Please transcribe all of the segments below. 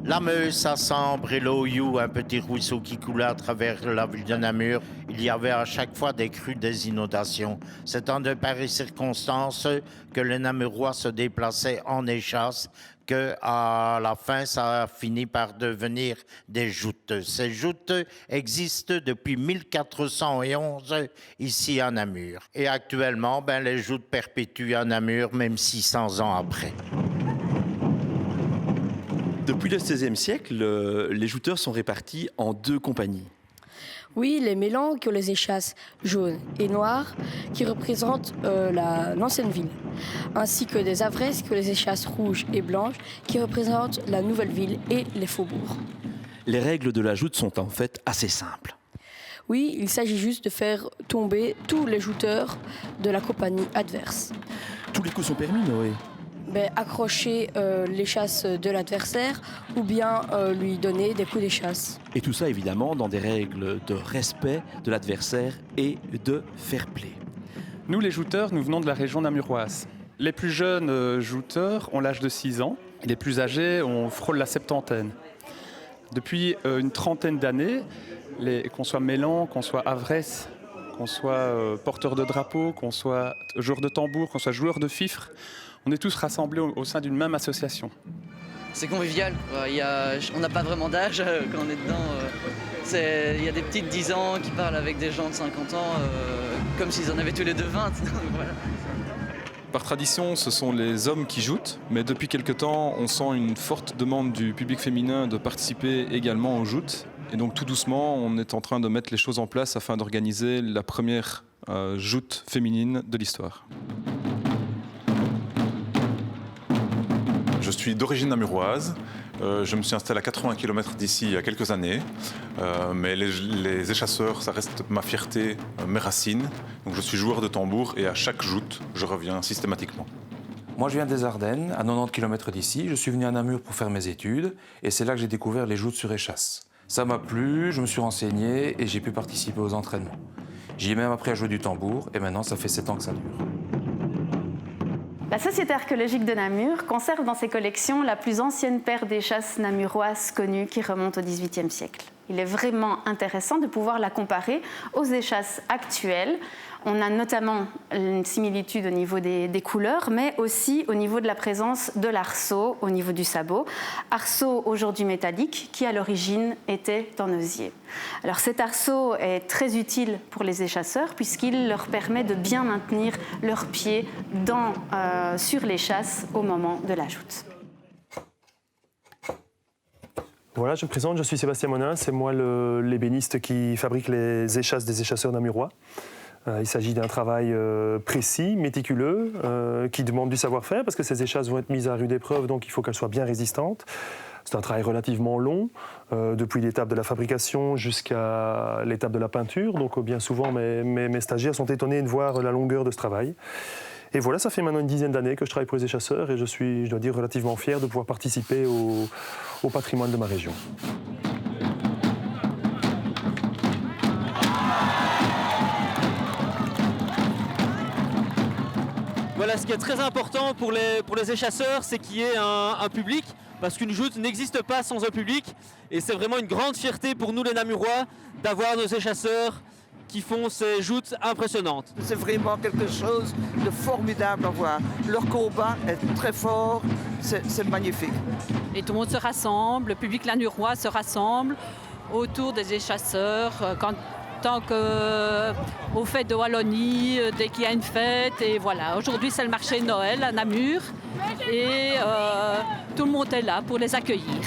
La Meuse, à Sambre et l'Oyou, un petit ruisseau qui coulait à travers la ville de Namur. Il y avait à chaque fois des crues, des inondations. C'est en de pareilles circonstances que les Namurois se déplaçaient en échasse, que à la fin, ça a fini par devenir des joutes. Ces joutes existent depuis 1411 ici à Namur. Et actuellement, les joutes perpétuent à Namur, même 600 ans après. Depuis le XVIe siècle, les jouteurs sont répartis en deux compagnies. Oui, les mélans qui ont les échasses jaunes et noires qui représentent l'ancienne ville, ainsi que des avresses qui ont les échasses rouges et blanches qui représentent la nouvelle ville et les faubourgs. Les règles de la joute sont en fait assez simples. Oui, il s'agit juste de faire tomber tous les jouteurs de la compagnie adverse. Tous les coups sont permis, Noé? Accrocher l'échasse de l'adversaire ou bien lui donner des coups d'échasse. Et tout ça évidemment dans des règles de respect de l'adversaire et de fair play. Nous les jouteurs, nous venons de la région namuroise. Les plus jeunes jouteurs ont l'âge de 6 ans et les plus âgés on frôle la septantaine. Depuis une trentaine d'années, qu'on soit mêlant, qu'on soit avresse, qu'on soit porteur de drapeau, qu'on soit joueur de tambour, qu'on soit joueur de fifre, on est tous rassemblés au sein d'une même association. C'est convivial, on n'a pas vraiment d'âge quand on est dedans. Il y a des petites 10 ans qui parlent avec des gens de 50 ans comme s'ils en avaient tous les deux 20. Voilà. Par tradition, ce sont les hommes qui joutent, mais depuis quelque temps, on sent une forte demande du public féminin de participer également aux joutes. Et donc tout doucement, on est en train de mettre les choses en place afin d'organiser la première joute féminine de l'histoire. Je suis d'origine namuroise. Je me suis installé à 80 km d'ici il y a quelques années. Mais les échasseurs, ça reste ma fierté, mes racines. Donc je suis joueur de tambour et à chaque joute, je reviens systématiquement. Moi, je viens des Ardennes, à 90 km d'ici. Je suis venu à Namur pour faire mes études. Et c'est là que j'ai découvert les joutes sur échasse. Ça m'a plu, je me suis renseigné et j'ai pu participer aux entraînements. J'y ai même appris à jouer du tambour et maintenant, ça fait 7 ans que ça dure. La Société archéologique de Namur conserve dans ses collections la plus ancienne paire d'échasses namuroises connue qui remonte au XVIIIe siècle. Il est vraiment intéressant de pouvoir la comparer aux échasses actuelles. On a notamment une similitude au niveau des couleurs, mais aussi au niveau de la présence de l'arceau au niveau du sabot. Arceau aujourd'hui métallique, qui à l'origine était en osier. Alors cet arceau est très utile pour les échasseurs puisqu'il leur permet de bien maintenir leurs pieds sur l'échasse au moment de la joute. Voilà, je me présente, je suis Sébastien Monin, c'est moi l'ébéniste qui fabrique les échasses des échasseurs namurois. Il s'agit d'un travail précis, méticuleux, qui demande du savoir-faire parce que ces échasses vont être mises à rude épreuve, donc il faut qu'elles soient bien résistantes. C'est un travail relativement long, depuis l'étape de la fabrication jusqu'à l'étape de la peinture. Donc bien souvent, mes stagiaires sont étonnés de voir la longueur de ce travail. Et voilà, ça fait maintenant une dizaine d'années que je travaille pour les échasseurs et je suis, je dois dire, relativement fier de pouvoir participer au patrimoine de ma région. Voilà, ce qui est très important pour les échasseurs, c'est qu'il y ait un public, parce qu'une joute n'existe pas sans un public. Et c'est vraiment une grande fierté pour nous les Namurois d'avoir nos échasseurs qui font ces joutes impressionnantes. C'est vraiment quelque chose de formidable à voir. Leur combat est très fort, c'est magnifique. Et tout le monde se rassemble, le public namurois se rassemble autour des échasseurs. Tant qu'aux fêtes de Wallonie, dès qu'il y a une fête. Et voilà, aujourd'hui c'est le marché de Noël à Namur et tout le monde est là pour les accueillir.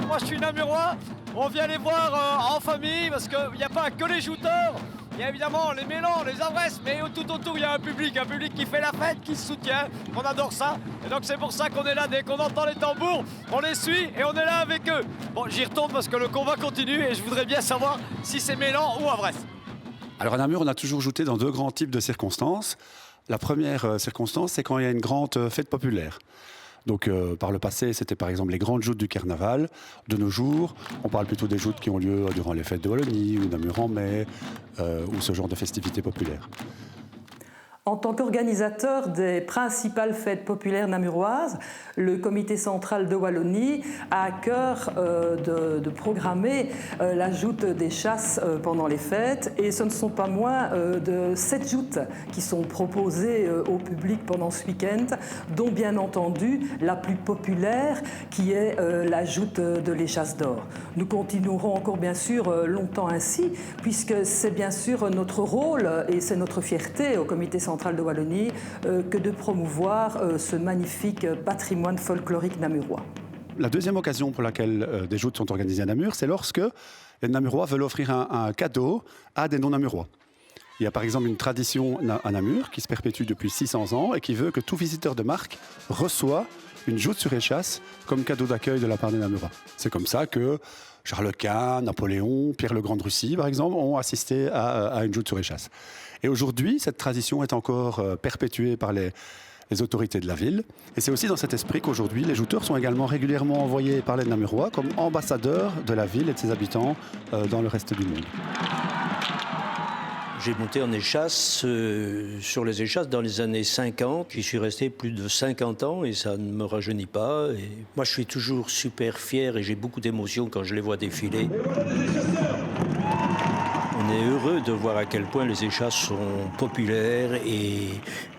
Moi je suis namurois, on vient les voir en famille parce qu'il n'y a pas que les jouteurs. Il y a évidemment les mélans, les avresses, mais tout autour il y a un public qui fait la fête, qui se soutient, on adore ça. Et donc c'est pour ça qu'on est là, dès qu'on entend les tambours, on les suit et on est là avec eux. Bon, j'y retourne parce que le combat continue et je voudrais bien savoir si c'est mélan ou avresse. Alors à Namur, on a toujours jouté dans deux grands types de circonstances. La première circonstance, c'est quand il y a une grande fête populaire. Donc par le passé, c'était par exemple les grandes joutes du carnaval. De nos jours, on parle plutôt des joutes qui ont lieu durant les fêtes de Wallonie ou Namur en mai ou ce genre de festivités populaires. En tant qu'organisateur des principales fêtes populaires namuroises, le comité central de Wallonie a à cœur de programmer la joute des chasses pendant les fêtes, et ce ne sont pas moins de 7 joutes qui sont proposées au public pendant ce week-end, dont bien entendu la plus populaire qui est la joute de l'échasse d'or. Nous continuerons encore bien sûr longtemps ainsi, puisque c'est bien sûr notre rôle et c'est notre fierté au comité central de Wallonie que de promouvoir ce magnifique patrimoine folklorique namurois. La deuxième occasion pour laquelle des joutes sont organisées à Namur, c'est lorsque les Namurois veulent offrir un cadeau à des non-Namurois. Il y a par exemple une tradition à Namur qui se perpétue depuis 600 ans et qui veut que tout visiteur de marque reçoit une joute sur échasse comme cadeau d'accueil de la part des Namurois. C'est comme ça que Charles Quint, Napoléon, Pierre le Grand de Russie, par exemple, ont assisté à une joute sur échasse. Et aujourd'hui, cette tradition est encore perpétuée par les autorités de la ville. Et c'est aussi dans cet esprit qu'aujourd'hui, les jouteurs sont également régulièrement envoyés par les Namurois comme ambassadeurs de la ville et de ses habitants dans le reste du monde. J'ai monté en échasse, sur les échasses dans les années 50. J'y suis resté plus de 50 ans et ça ne me rajeunit pas. Et moi, je suis toujours super fier et j'ai beaucoup d'émotions quand je les vois défiler. On est heureux de voir à quel point les échasses sont populaires et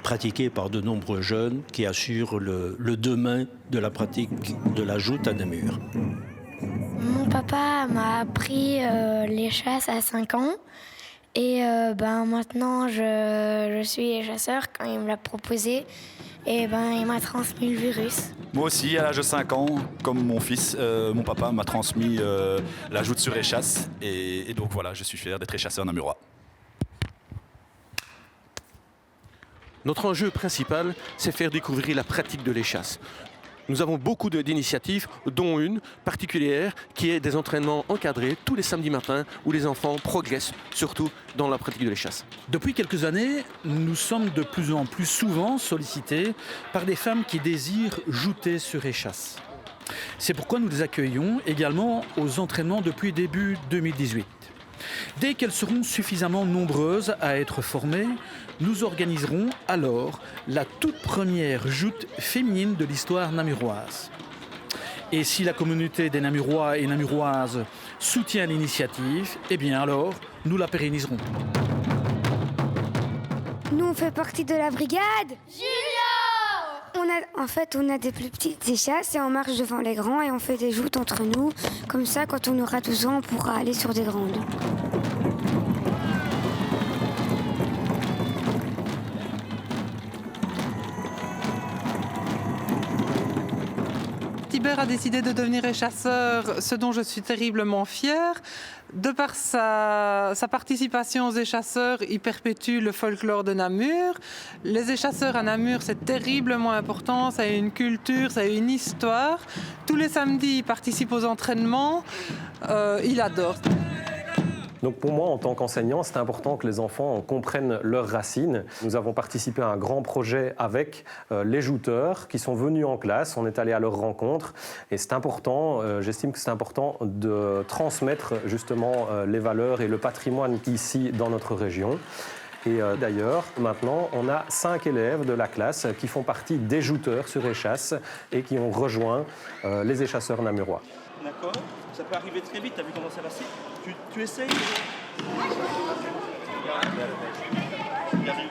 pratiquées par de nombreux jeunes qui assurent le demain de la pratique de la joute à Namur. Mon papa m'a appris l'échasse à 5 ans. Et maintenant, je suis chasseur quand il me l'a proposé. Et il m'a transmis le virus. Moi aussi, à l'âge de 5 ans, comme mon fils, mon papa m'a transmis la joute sur échasse. Et donc voilà, je suis fier d'être échasseur namurois. Notre enjeu principal, c'est faire découvrir la pratique de l'échasse. Nous avons beaucoup d'initiatives, dont une particulière qui est des entraînements encadrés tous les samedis matins où les enfants progressent, surtout dans la pratique de l'échasse. Depuis quelques années, nous sommes de plus en plus souvent sollicités par des femmes qui désirent jouter sur échasse. C'est pourquoi nous les accueillons également aux entraînements depuis début 2018. Dès qu'elles seront suffisamment nombreuses à être formées, nous organiserons alors la toute première joute féminine de l'histoire namuroise. Et si la communauté des Namurois et Namuroises soutient l'initiative, eh bien alors, nous la pérenniserons. Nous, on fait partie de la brigade Junior. On a des plus petites échasses et on marche devant les grands et on fait des joutes entre nous. Comme ça, quand on aura 12 ans, on pourra aller sur des grandes. Tibère a décidé de devenir échasseur, ce dont je suis terriblement fière. De par sa participation aux échasseurs, il perpétue le folklore de Namur. Les échasseurs à Namur, c'est terriblement important, ça a une culture, ça a une histoire. Tous les samedis, il participe aux entraînements, il adore. Donc pour moi, en tant qu'enseignant, c'est important que les enfants comprennent leurs racines. Nous avons participé à un grand projet avec les jouteurs qui sont venus en classe. On est allé à leur rencontre et c'est important, j'estime que c'est important de transmettre justement les valeurs et le patrimoine ici dans notre région. Et d'ailleurs, maintenant, on a 5 élèves de la classe qui font partie des jouteurs sur échasse et qui ont rejoint les échasseurs namurois. D'accord, ça peut arriver très vite, t'as vu comment ça va passer. Tu essayes. Bien vu.